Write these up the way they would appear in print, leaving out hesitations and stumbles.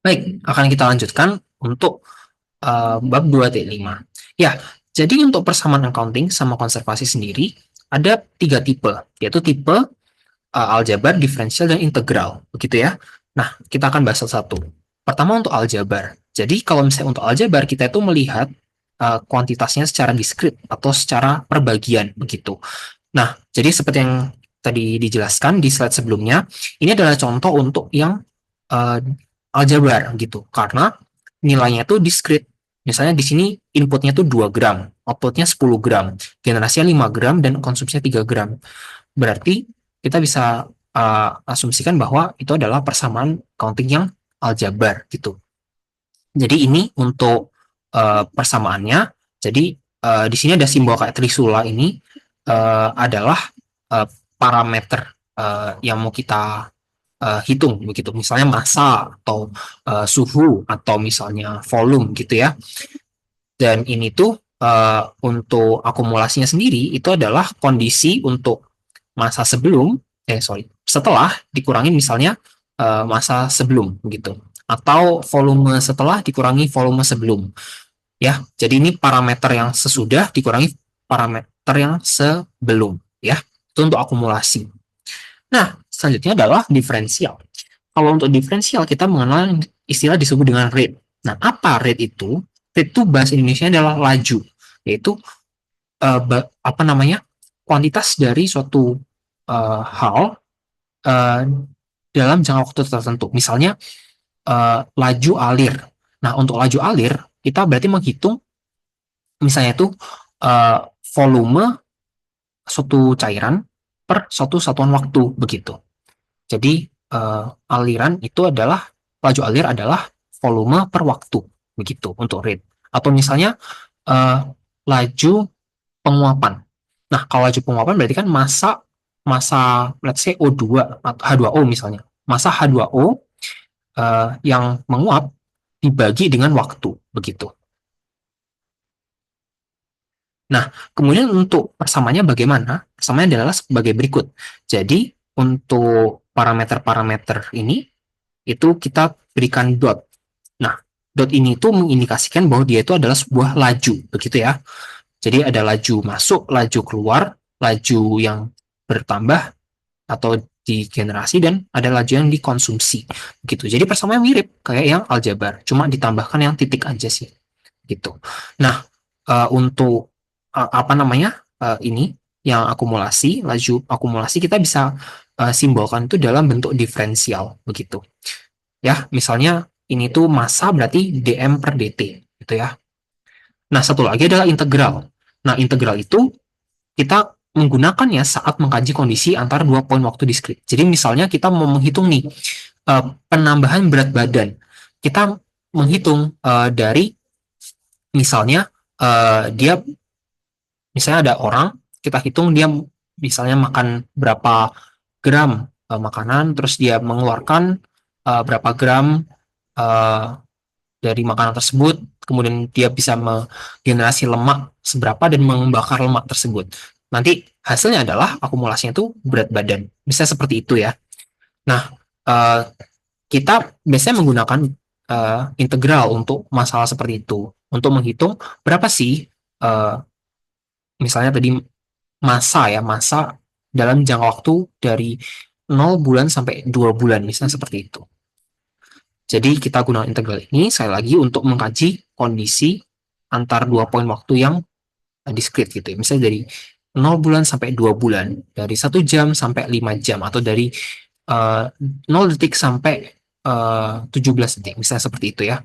Baik, akan kita lanjutkan untuk bab 2.5. Ya, jadi untuk persamaan accounting sama konservasi sendiri ada tiga tipe, yaitu tipe aljabar, diferensial, dan integral, begitu ya. Nah, kita akan bahas satu-satu. Pertama untuk aljabar. Jadi kalau misalnya untuk aljabar kita itu melihat kuantitasnya secara diskrit atau secara perbagian, begitu. Nah, jadi seperti yang tadi dijelaskan di slide sebelumnya, ini adalah contoh untuk yang uh, aljabar gitu, karena nilainya itu discrete. Misalnya di sini inputnya itu 2 gram, outputnya 10 gram, generasinya 5 gram, dan konsumsinya 3 gram. Berarti kita bisa asumsikan bahwa itu adalah persamaan counting yang aljabar gitu. Jadi ini untuk persamaannya. Jadi di sini ada simbol kayak trisula ini adalah uh, parameter yang mau kita hitung begitu. Misalnya massa atau suhu atau misalnya volume gitu ya. Dan ini tuh untuk akumulasinya sendiri itu adalah kondisi untuk masa sebelum setelah dikurangi misalnya masa sebelum gitu, atau volume setelah dikurangi volume sebelum ya. Jadi ini parameter yang sesudah dikurangi parameter yang sebelum ya. Itu untuk akumulasi. Nah, selanjutnya adalah diferensial. Kalau untuk diferensial kita mengenal istilah disebut dengan rate. Nah, apa rate itu? Rate itu bahasa Indonesia adalah laju, yaitu apa namanya, kuantitas dari suatu hal uh, dalam jangka waktu tertentu. Misalnya laju alir. Nah, untuk laju alir kita berarti menghitung misalnya itu volume suatu cairan per suatu satuan waktu begitu. Jadi aliran itu adalah laju alir adalah volume per waktu begitu untuk rate. Atau misalnya laju penguapan. Nah, kalau laju penguapan berarti kan masa masa let's say O2 atau H2O misalnya. Masa H2O yang menguap dibagi dengan waktu begitu. Nah, kemudian untuk persamaannya bagaimana? Persamaannya adalah sebagai berikut. Jadi, untuk parameter-parameter ini, itu kita berikan dot. Nah, dot ini itu mengindikasikan bahwa dia itu adalah sebuah laju, begitu ya. Jadi ada laju masuk, laju keluar, laju yang bertambah atau digenerasi, dan ada laju yang dikonsumsi. Gitu. Jadi persamaannya mirip kayak yang aljabar, cuma ditambahkan yang titik aja sih. Gitu. Nah, untuk apa namanya ini yang akumulasi, laju akumulasi kita bisa simbolkan itu dalam bentuk diferensial begitu ya. Misalnya ini tuh massa berarti dm per dt gitu ya. Nah, satu lagi adalah integral. Nah, integral itu kita menggunakannya saat mengkaji kondisi antara dua poin waktu diskrit. Jadi misalnya kita mau menghitung nih penambahan berat badan, kita menghitung dari misalnya dia misalnya ada orang, kita hitung dia misalnya makan berapa gram makanan, terus dia mengeluarkan berapa gram uh, dari makanan tersebut, kemudian dia bisa menggenerasi lemak seberapa dan membakar lemak tersebut. Nanti hasilnya adalah akumulasinya itu berat badan. Bisa seperti itu ya. Nah, uh, kita biasanya menggunakan integral untuk masalah seperti itu, untuk menghitung berapa sih misalnya tadi masa ya, masa dalam jangka waktu dari 0 bulan sampai 2 bulan, misalnya seperti itu. Jadi kita gunakan integral ini sekali lagi untuk mengkaji kondisi antar dua poin waktu yang diskrit gitu ya. Misalnya dari 0 bulan sampai 2 bulan, dari 1 jam sampai 5 jam, atau dari 0 detik sampai 17 detik, misalnya seperti itu ya.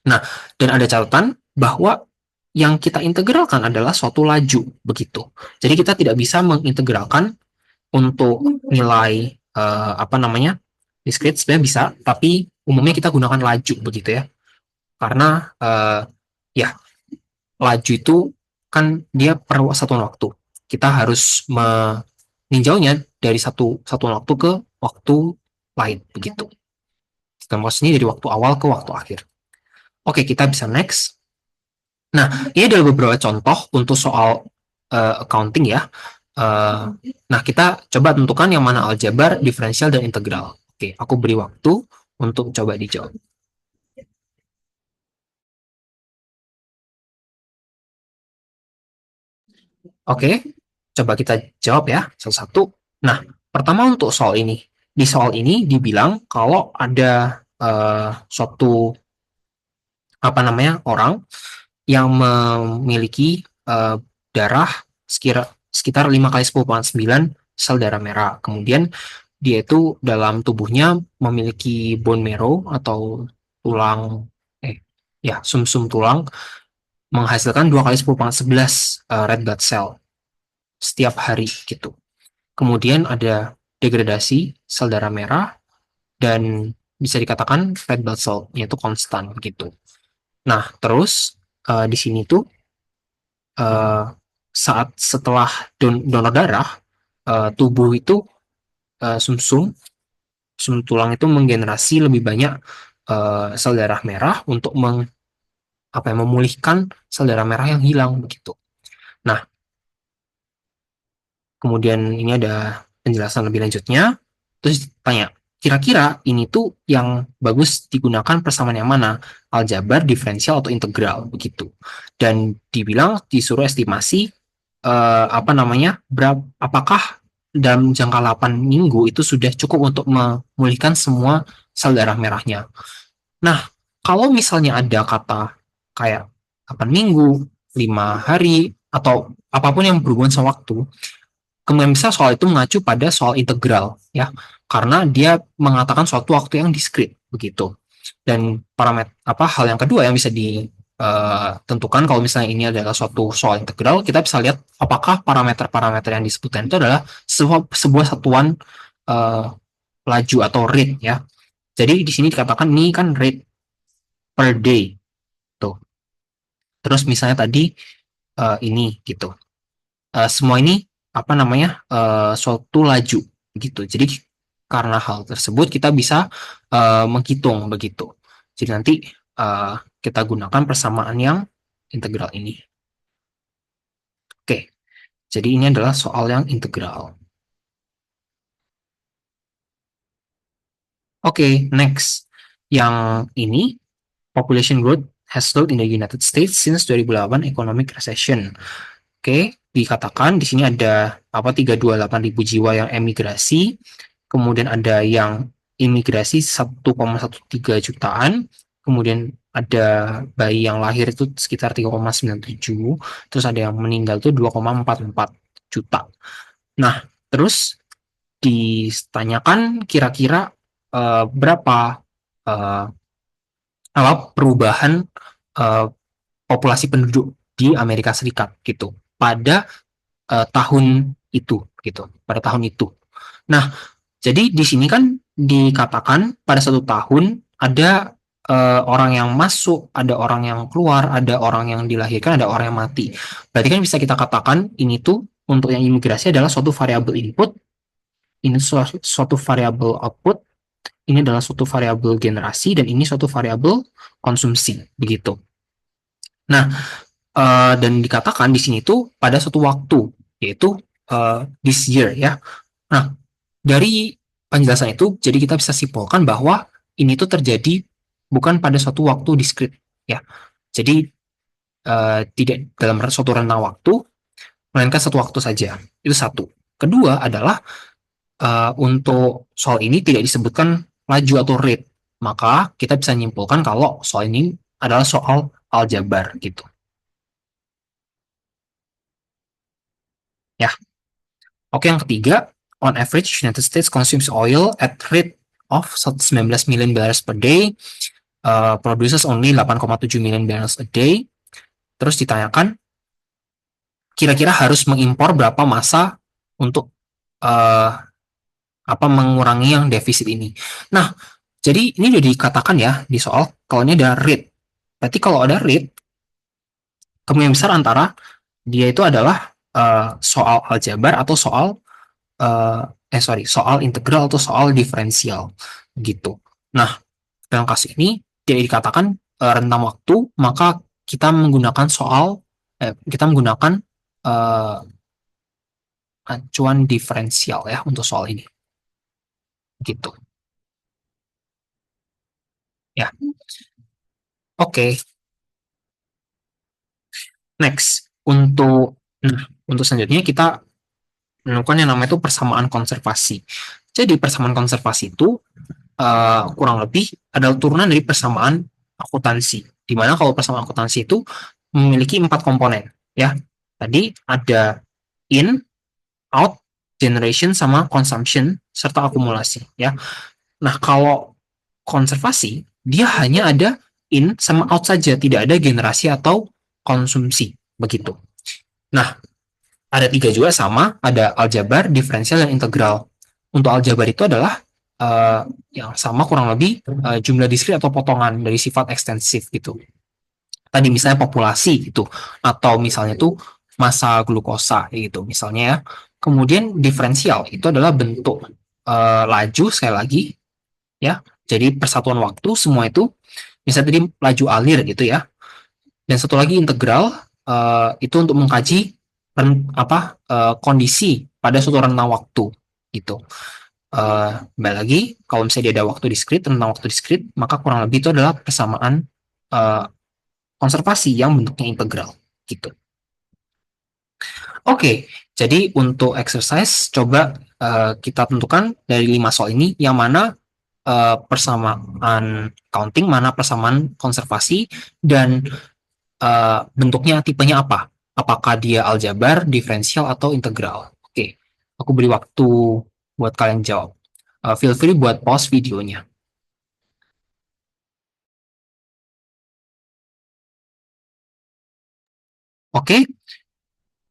Nah, dan ada catatan bahwa yang kita integralkan adalah suatu laju begitu. Jadi kita tidak bisa mengintegralkan untuk nilai apa namanya discrete, sebenarnya bisa, tapi umumnya kita gunakan laju begitu ya. Karena ya laju itu kan dia per satuan waktu. Kita harus meninjaunya dari satuan waktu ke waktu lain begitu. Kita mau sini dari waktu awal ke waktu akhir. Oke, kita bisa next. Nah, ini adalah beberapa contoh untuk soal accounting ya. Nah, kita coba tentukan yang mana aljabar, diferensial, dan integral. Oke, aku beri waktu untuk coba dijawab. Oke, coba kita jawab ya satu-satu. Nah, pertama untuk soal ini. Di soal ini dibilang kalau ada suatu apa namanya orang yang memiliki darah sekitar 5 kali 10 9 sel darah merah. Kemudian dia itu dalam tubuhnya memiliki bone marrow atau tulang ya sumsum tulang menghasilkan 2 kali 10 11 red blood cell setiap hari gitu. Kemudian ada degradasi sel darah merah dan bisa dikatakan red blood cell yaitu konstan gitu. Nah, terus di sini tuh uh, saat setelah donor darah tubuh itu sumsum sum tulang itu menggenerasi lebih banyak sel darah merah untuk memulihkan sel darah merah yang hilang begitu. Nah, kemudian ini ada penjelasan lebih lanjutnya. Terus tanya, kira-kira ini tuh yang bagus digunakan persamaan yang mana? Aljabar, diferensial, atau integral begitu. Dan dibilang disuruh estimasi apa namanya? Apakah dalam jangka 8 minggu itu sudah cukup untuk memulihkan semua sel darah merahnya. Nah, kalau misalnya ada kata kayak 8 minggu, 5 hari, atau apapun yang berhubungan sama waktu, kemungkinan besar soal itu mengacu pada soal integral ya karena dia mengatakan suatu waktu yang diskrit begitu dan parameter hal yang kedua yang bisa ditentukan kalau misalnya ini adalah suatu soal integral kita bisa lihat apakah parameter-parameter yang disebutkan itu adalah sebuah satuan uh, laju atau rate ya jadi di sini dikatakan ini kan rate per day tuh terus misalnya tadi ini gitu semua ini apa namanya suatu laju gitu. Jadi karena hal tersebut kita bisa menghitung begitu. Jadi nanti kita gunakan persamaan yang integral ini. Oke, jadi ini adalah soal yang integral. Oke, next. Yang ini population growth has slowed in the United States since 2008 economic recession. Oke, dikatakan di sini ada 328 ribu jiwa yang emigrasi, kemudian ada yang imigrasi 1,13 jutaan, kemudian ada bayi yang lahir itu sekitar 3,97, terus ada yang meninggal itu 2,44 juta. Nah, terus ditanyakan kira-kira berapa uh, perubahan uh, populasi penduduk di Amerika Serikat gitu pada tahun itu gitu pada tahun itu. Nah, jadi di sini kan dikatakan pada satu tahun ada orang yang masuk, ada orang yang keluar, ada orang yang dilahirkan, ada orang yang mati. Berarti kan bisa kita katakan ini tuh untuk yang imigrasi adalah suatu variabel input, ini suatu variabel output, ini adalah suatu variabel generasi dan ini suatu variabel konsumsi begitu. Nah, dan dikatakan di sini tuh pada suatu waktu yaitu this year ya. Nah, dari penjelasan itu jadi kita bisa simpulkan bahwa ini tuh terjadi bukan pada suatu waktu diskrit ya. Jadi tidak dalam suatu rentang waktu melainkan satu waktu saja. Itu satu. Kedua adalah untuk soal ini tidak disebutkan laju atau rate. Maka kita bisa menyimpulkan kalau soal ini adalah soal aljabar gitu. Ya, oke, yang ketiga, on average United States consumes oil at rate of 19 million barrels per day, produces only 8,7 million barrels a day. Terus ditanyakan, kira-kira harus mengimpor berapa massa untuk uh, mengurangi yang defisit ini. Nah, jadi ini sudah dikatakan ya di soal kalau ini ada rate. Berarti kalau ada rate, kemungkinan besar antara dia itu adalah soal aljabar atau uh, soal integral atau soal diferensial gitu. Nah, dalam kasus ini tidak dikatakan rentang waktu, maka kita menggunakan uh, acuan diferensial ya untuk soal ini gitu. Oke, next. Untuk selanjutnya kita menemukan yang namanya itu persamaan konservasi. Jadi persamaan konservasi itu kurang lebih adalah turunan dari persamaan akuntansi. Di mana kalau persamaan akuntansi itu memiliki 4 komponen, ya. Tadi ada in, out, generation, sama consumption serta akumulasi, ya. Nah, kalau konservasi dia hanya ada in sama out saja, tidak ada generasi atau konsumsi, begitu. Nah, ada 3 juga sama, ada aljabar, diferensial, dan integral. Untuk aljabar itu adalah yang sama kurang lebih jumlah diskrit atau potongan dari sifat ekstensif gitu. Tadi misalnya populasi gitu, atau misalnya itu massa glukosa gitu misalnya ya. Kemudian diferensial itu adalah bentuk laju sekali lagi ya. Jadi persatuan waktu semua itu misalnya tadi laju alir gitu ya. Dan satu lagi integral itu untuk mengkaji kondisi pada suatu rentang waktu gitu. Kembali lagi, kalau misalnya dia ada waktu diskrit, tentang waktu diskrit, maka kurang lebih itu adalah persamaan uh, konservasi yang bentuknya integral gitu. Oke, jadi untuk exercise coba kita tentukan dari 5 soal ini yang mana persamaan counting, mana persamaan konservasi, dan bentuknya tipenya apa? Apakah dia aljabar, diferensial, atau integral? Oke, aku beri waktu buat kalian jawab. Feel free buat pause videonya. Oke,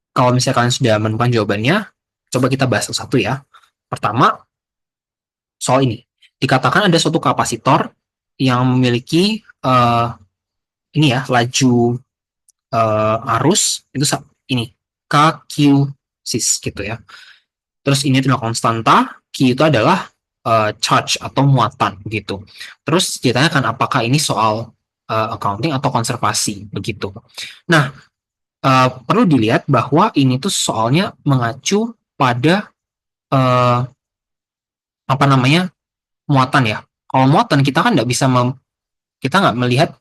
kalau misalnya kalian sudah menemukan jawabannya, coba kita bahas satu ya. Pertama, soal ini. Dikatakan ada suatu kapasitor yang memiliki ini ya, laju arus itu ini KQ sis gitu ya. Terus ini adalah konstanta, Q itu adalah charge atau muatan gitu. Terus ditanyakan apakah ini soal accounting atau konservasi begitu. Nah, perlu dilihat bahwa ini tuh soalnya mengacu pada apa namanya muatan ya. Kalau muatan kita kan nggak bisa kita nggak melihat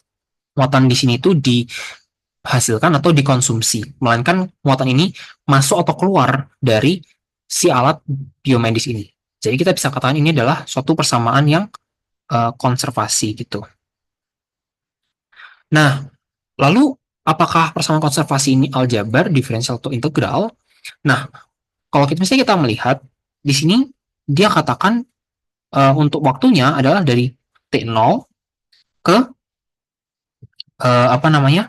muatan di sini tuh dihasilkan atau dikonsumsi, melainkan muatan ini masuk atau keluar dari si alat biomedis ini. Jadi kita bisa katakan ini adalah suatu persamaan yang konservasi gitu. Nah, lalu apakah persamaan konservasi ini aljabar, diferensial, atau integral? Nah, kalau kita misalnya kita melihat di sini dia katakan untuk waktunya adalah dari T0 ke apa namanya?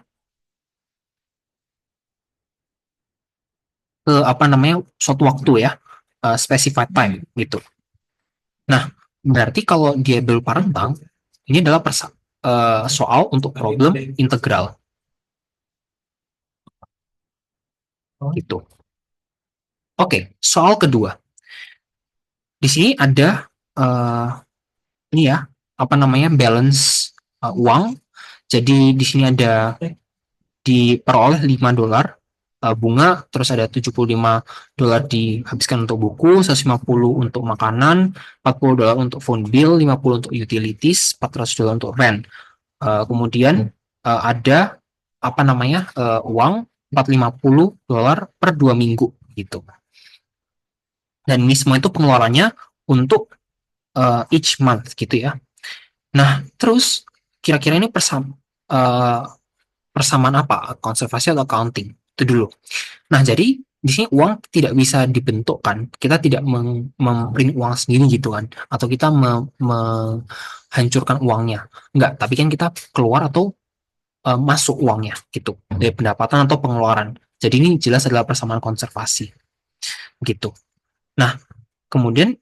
Ke apa namanya? Suatu waktu ya, specified time gitu. Nah, berarti kalau dia berupa rentang, ini adalah soal untuk problem integral gitu. Oke, soal kedua. Di sini ada ini ya, apa namanya? Balance uang. Jadi di sini ada diperoleh $5 bunga, terus ada $75 dihabiskan untuk buku, 150 untuk makanan, $40 untuk phone bill, 50 untuk utilities, $400 untuk rent. Kemudian ada apa namanya uang $450 per 2 minggu gitu. Dan ini semua itu pengeluarannya untuk each month gitu ya. Nah, terus kira-kira ini persamaan apa? Konservasi atau accounting? Itu dulu. Nah, jadi di sini uang tidak bisa dibentukkan. Kita tidak memprint uang sendiri gitu kan. Atau kita menghancurkan uangnya. Enggak, tapi kan kita keluar atau masuk uangnya gitu. Dari pendapatan atau pengeluaran. Jadi ini jelas adalah persamaan konservasi gitu. Nah, kemudian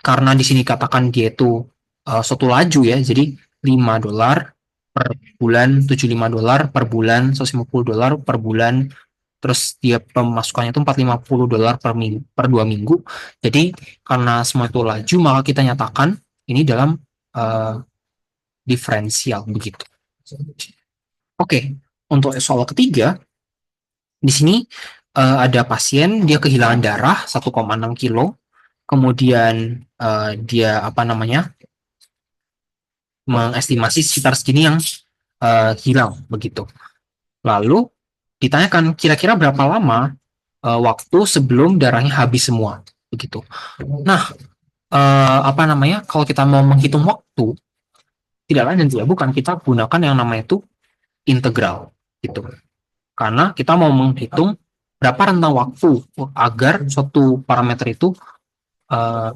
karena di sini katakan dia itu suatu laju ya. Jadi $5 per bulan, $75 per bulan, $150 per bulan, terus dia pemasukannya itu $450 per 2 minggu. Jadi karena semua itu laju, maka kita nyatakan ini dalam diferensial begitu. Oke, untuk soal ketiga, di sini ada pasien dia kehilangan darah 1,6 kilo, kemudian dia apa namanya mengestimasi sekitar segini yang hilang begitu. Lalu ditanyakan kira-kira berapa lama waktu sebelum darahnya habis semua begitu. Nah, apa namanya? Kalau kita mau menghitung waktu, tidak lain dan tidak bukan kita gunakan yang namanya itu integral gitu. Karena kita mau menghitung berapa rentang waktu agar suatu parameter itu uh,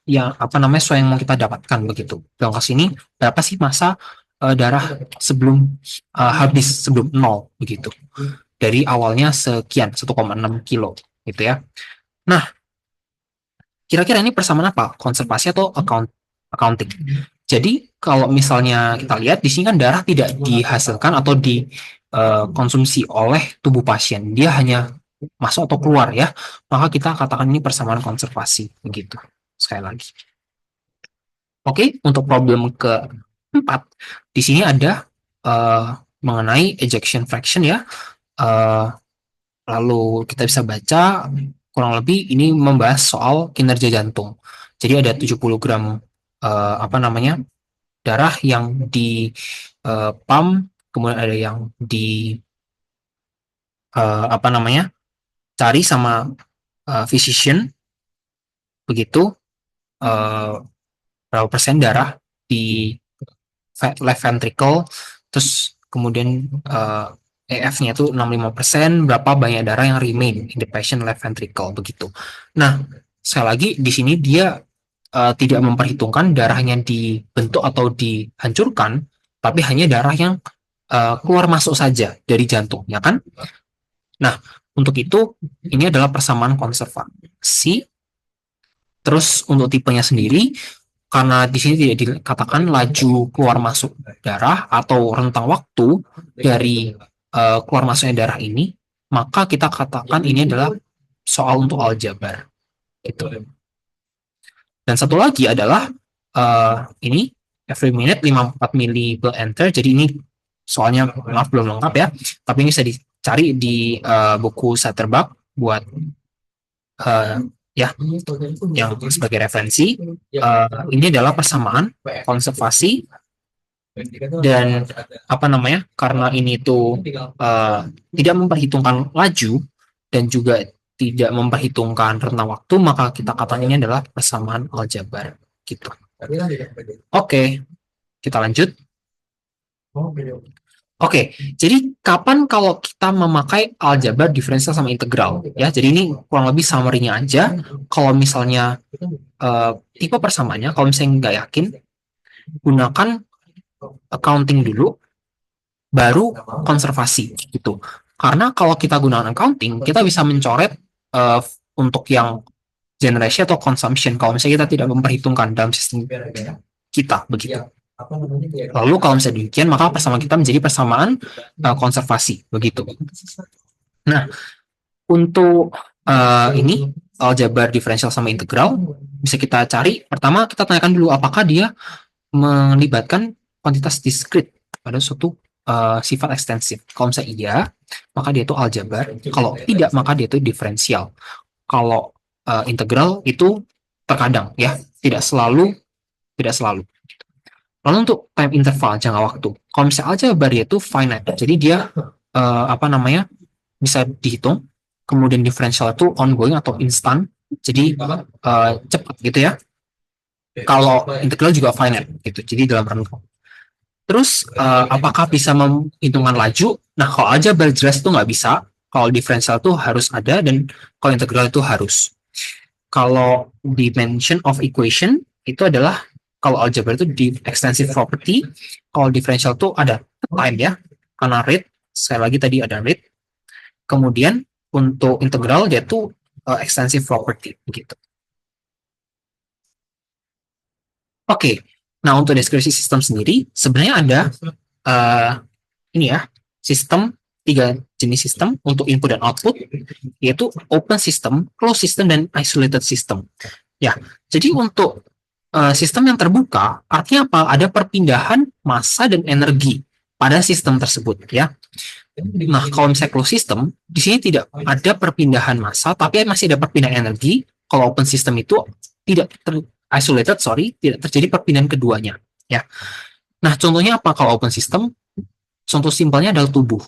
yang apa namanya sesuai yang mau kita dapatkan begitu. Dalam kasus ini berapa sih masa darah sebelum habis sebelum nol begitu. Dari awalnya sekian 1,6 kilo gitu ya. Nah, kira-kira ini persamaan apa? Konservasi atau accounting? Jadi kalau misalnya kita lihat di sini kan darah tidak dihasilkan atau dikonsumsi oleh tubuh pasien, dia hanya masuk atau keluar ya. Maka kita katakan ini persamaan konservasi begitu. Sekali lagi. Oke, untuk problem keempat di sini ada mengenai ejection fraction ya. Lalu kita bisa baca kurang lebih ini membahas soal kinerja jantung. Jadi ada 70 gram apa namanya darah yang di pump, kemudian ada yang di apa namanya cari sama physician begitu berapa persen darah di left ventricle, terus kemudian EF-nya itu 65%, berapa banyak darah yang remain in the patient left ventricle begitu. Nah, sekali lagi di sini dia tidak memperhitungkan darahnya dibentuk atau dihancurkan, tapi hanya darah yang keluar masuk saja dari jantung, ya kan? Nah, untuk itu ini adalah persamaan konservasi. Terus untuk tipenya sendiri, karena di sini tidak dikatakan laju keluar masuk darah atau rentang waktu dari keluar masuknya darah ini, maka kita katakan ini adalah soal untuk aljabar. Gitu. Dan satu lagi adalah ini every minute 54 mili per enter. Jadi ini soalnya maaf belum lengkap ya, tapi ini bisa dicari di buku Satterbach buat ya yang sebagai referensi. Ini adalah persamaan konservasi dan apa namanya karena ini tuh tidak memperhitungkan laju dan juga tidak memperhitungkan rentang waktu, maka kita katakan ini adalah persamaan aljabar gitu. Oke, kita lanjut. Oke, jadi kapan kalau kita memakai aljabar diferensial sama integral ya? Jadi ini kurang lebih summary-nya aja. Kalau misalnya tipe persamaannya, kalau misalnya nggak yakin, gunakan accounting dulu, baru konservasi gitu. Karena kalau kita gunakan accounting, kita bisa mencoret untuk yang generation atau consumption. Kalau misalnya kita tidak memperhitungkan dalam sistem kita begitu. Lalu kalau misalnya demikian, maka persamaan kita menjadi persamaan konservasi begitu. Nah, untuk ini aljabar diferensial sama integral bisa kita cari. Pertama kita tanyakan dulu apakah dia melibatkan kuantitas diskrit pada suatu sifat ekstensif. Kalau misalnya iya, maka dia itu aljabar. Kalau tidak, maka dia itu diferensial. Kalau integral itu terkadang ya, tidak selalu. Lalu untuk time interval jangka waktu, kalau misalnya aljabar itu finite, jadi dia apa namanya bisa dihitung. Kemudian diferensial itu ongoing atau instan, jadi cepat gitu ya. Kalau integral juga finite gitu, jadi dalam rentang. Terus apakah bisa menghitungkan laju? Nah, kalau aljabar jelas itu nggak bisa. Kalau diferensial itu harus ada dan kalau integral itu harus. Kalau dimension of equation itu adalah kalau aljabar itu di extensive property, kalau differential itu ada time ya, karena rate, sekali lagi tadi ada rate. Kemudian untuk integral dia itu extensive property begitu. Oke, nah untuk deskripsi sistem sendiri sebenarnya ada ini ya, sistem 3 jenis sistem untuk input dan output, yaitu open system, closed system, dan isolated system. Ya, jadi untuk sistem yang terbuka artinya apa? Ada perpindahan massa dan energi pada sistem tersebut ya. Nah, kalau misalnya closed system, di sini tidak ada perpindahan massa, tapi masih ada perpindahan energi. Kalau open system itu tidak isolated, tidak terjadi perpindahan keduanya ya. Nah, contohnya apa kalau open system? Contoh simpelnya adalah tubuh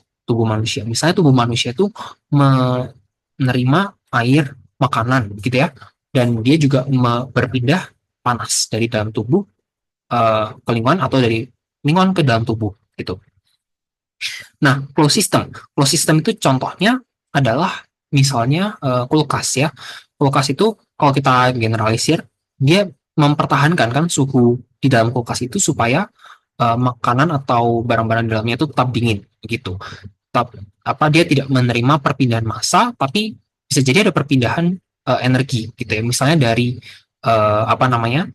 manusia. Misalnya tubuh manusia itu menerima air, makanan, gitu ya, dan dia juga berpindah panas dari dalam tubuh ke lingkungan atau dari lingkungan ke dalam tubuh, gitu. Nah, closed system itu contohnya adalah misalnya kulkas ya. Kulkas itu kalau kita generalisir, dia mempertahankan kan suhu di dalam kulkas itu supaya makanan atau barang-barang di dalamnya itu tetap dingin begitu. Tetap apa dia tidak menerima perpindahan massa, tapi bisa jadi ada perpindahan energi gitu ya. Misalnya dari apa namanya?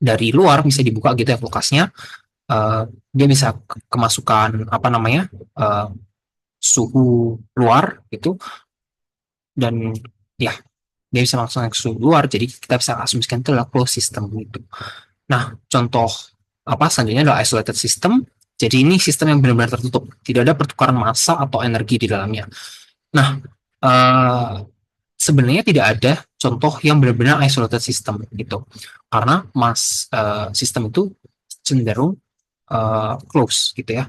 Dari luar bisa dibuka gitu ya kulkasnya, dia bisa kemasukan apa namanya? eh, suhu luar gitu, dan ya dia bisa langsung ke suhu luar, jadi kita bisa asumsikan itu adalah closed system gitu. Nah, contoh apa selanjutnya adalah isolated system. Jadi ini sistem yang benar-benar tertutup, tidak ada pertukaran massa atau energi di dalamnya. Nah, eh, sebenarnya tidak ada contoh yang benar-benar isolated system gitu, karena sistem itu cenderung close gitu ya.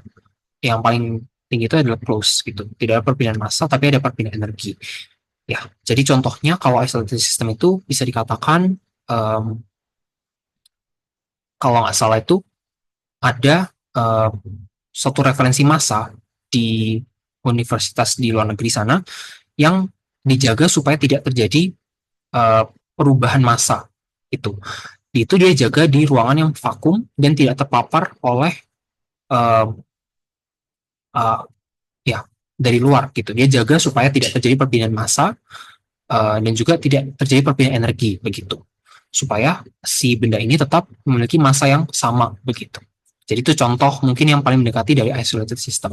Yang paling tinggi itu adalah close gitu, tidak ada perpindahan massa tapi ada perpindahan energi. Ya, jadi contohnya kalau isolated system itu bisa dikatakan kalau nggak salah itu ada suatu referensi massa di universitas di luar negeri sana yang dijaga supaya tidak terjadi perubahan massa itu. Itu dia jaga di ruangan yang vakum dan tidak terpapar oleh uh, uh, ya dari luar gitu. Dia jaga supaya tidak terjadi perpindahan massa dan juga tidak terjadi perpindahan energi begitu. Supaya si benda ini tetap memiliki massa yang sama begitu. Jadi itu contoh mungkin yang paling mendekati dari isolated system.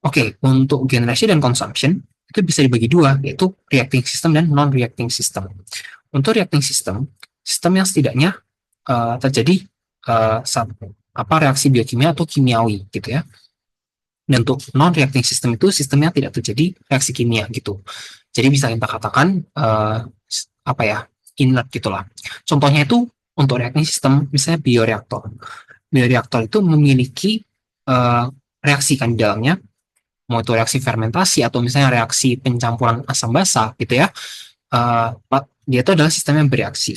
Oke, untuk generasi dan consumption itu bisa dibagi dua, yaitu reacting system dan non-reacting system. Untuk reacting system, sistem yang setidaknya terjadi apa reaksi biokimia atau kimiawi gitu ya. Dan untuk non-reacting system itu sistemnya tidak terjadi reaksi kimia gitu. Jadi bisa kita katakan apa ya, inert gitulah. Contohnya itu untuk reacting system misalnya bioreaktor. Bioreaktor itu memiliki reaksi kan di dalamnya, mau itu reaksi fermentasi atau misalnya reaksi pencampuran asam basa gitu ya. Dia itu adalah sistem yang bereaksi.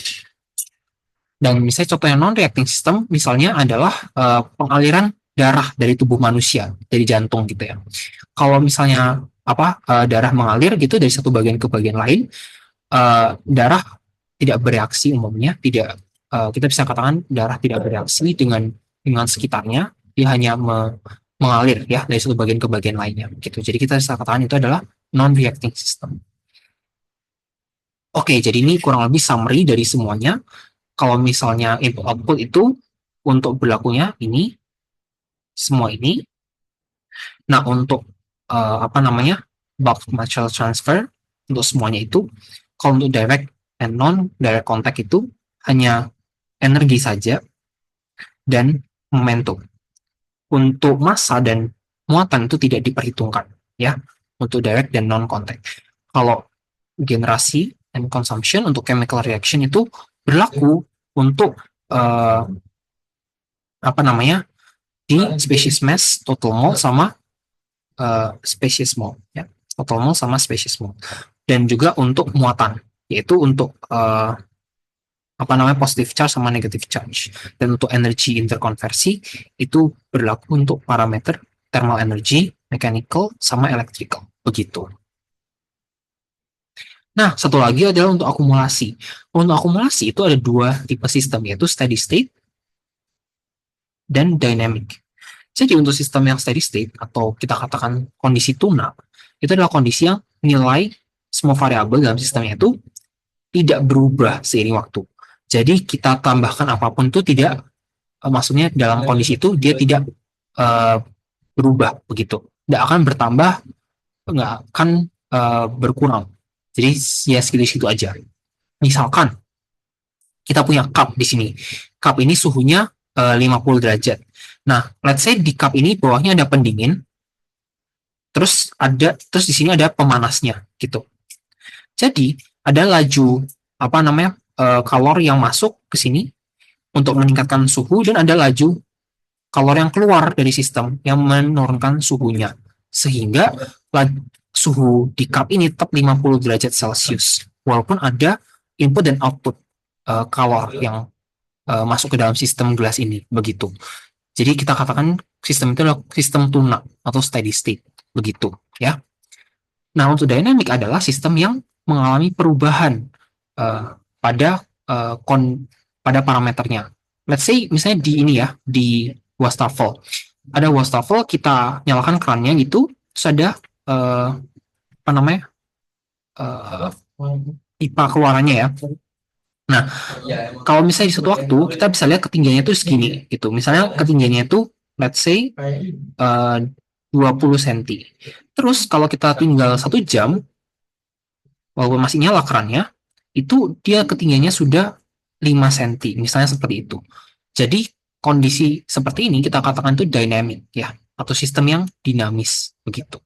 Dan misalnya contoh yang non-reacting system misalnya adalah pengaliran darah dari tubuh manusia, dari jantung gitu ya. Kalau misalnya apa darah mengalir gitu dari satu bagian ke bagian lain, darah tidak bereaksi umumnya, tidak kita bisa katakan darah tidak bereaksi dengan sekitarnya, dia hanya mengalir ya dari satu bagian ke bagian lainnya gitu. Jadi kita bisa katakan itu adalah non-reacting system. Oke, jadi ini kurang lebih summary dari semuanya. Kalau misalnya input output itu untuk berlakunya ini semua ini. Nah, untuk apa namanya? Bulk material transfer untuk semuanya itu, kalau untuk direct and non direct contact itu hanya energi saja dan momentum. Untuk massa dan muatan itu tidak diperhitungkan ya untuk direct dan non contact. Kalau generasi and consumption untuk chemical reaction itu berlaku untuk apa namanya di species mass, total mole sama species mole ya, total mole sama species mole, dan juga untuk muatan yaitu untuk apa namanya positive charge sama negative charge, dan untuk energy interkonversi itu berlaku untuk parameter thermal energy, mechanical sama electrical begitu. Nah, satu lagi adalah untuk akumulasi. Untuk akumulasi itu ada dua tipe sistem, yaitu steady state dan dynamic. Jadi untuk sistem yang steady state atau kita katakan kondisi tuna, itu adalah kondisi yang nilai semua variabel dalam sistemnya itu tidak berubah seiring waktu. Jadi kita tambahkan apapun itu tidak, maksudnya dalam kondisi itu dia tidak berubah begitu. Tidak akan bertambah, nggak akan berkurang. Jadi ya segitu-segitu aja. Misalkan kita punya cup di sini. Cup ini suhunya 50 derajat. Nah, let's say di cup ini bawahnya ada pendingin. Terus di sini ada pemanasnya gitu. Jadi ada laju apa namanya kalor yang masuk ke sini untuk meningkatkan suhu, dan ada laju kalori yang keluar dari sistem yang menurunkan suhunya. Sehingga suhu di cup ini tetap 50 derajat Celcius. Walaupun ada input dan output kalor yang masuk ke dalam sistem gelas ini. Begitu. Jadi kita katakan sistem itu adalah sistem tuna atau steady state. Begitu. Ya. Nah, untuk dynamic adalah sistem yang mengalami perubahan pada pada parameternya. Let's say misalnya di ini ya, di wastafel. Ada wastafel, kita nyalakan kerannya gitu, terus ada apa namanya? Pipa keluarannya ya. Nah, kalau misalnya di suatu waktu kita bisa lihat ketinggiannya itu segini gitu. Misalnya ketinggiannya itu let's say 20 cm. Terus kalau kita tinggal 1 jam, walaupun masih nyala kerannya, itu dia ketinggiannya sudah 5 cm, misalnya seperti itu. Jadi kondisi seperti ini kita katakan itu dynamic ya, atau sistem yang dinamis begitu.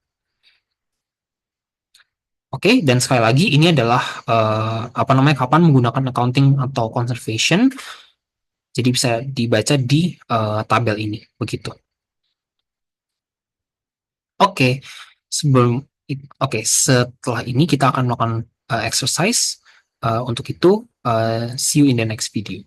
Oke, dan sekali lagi ini adalah apa namanya, kapan menggunakan accounting atau conservation. Jadi bisa dibaca di tabel ini begitu. Oke, setelah ini kita akan melakukan exercise. Untuk itu, see you in the next video.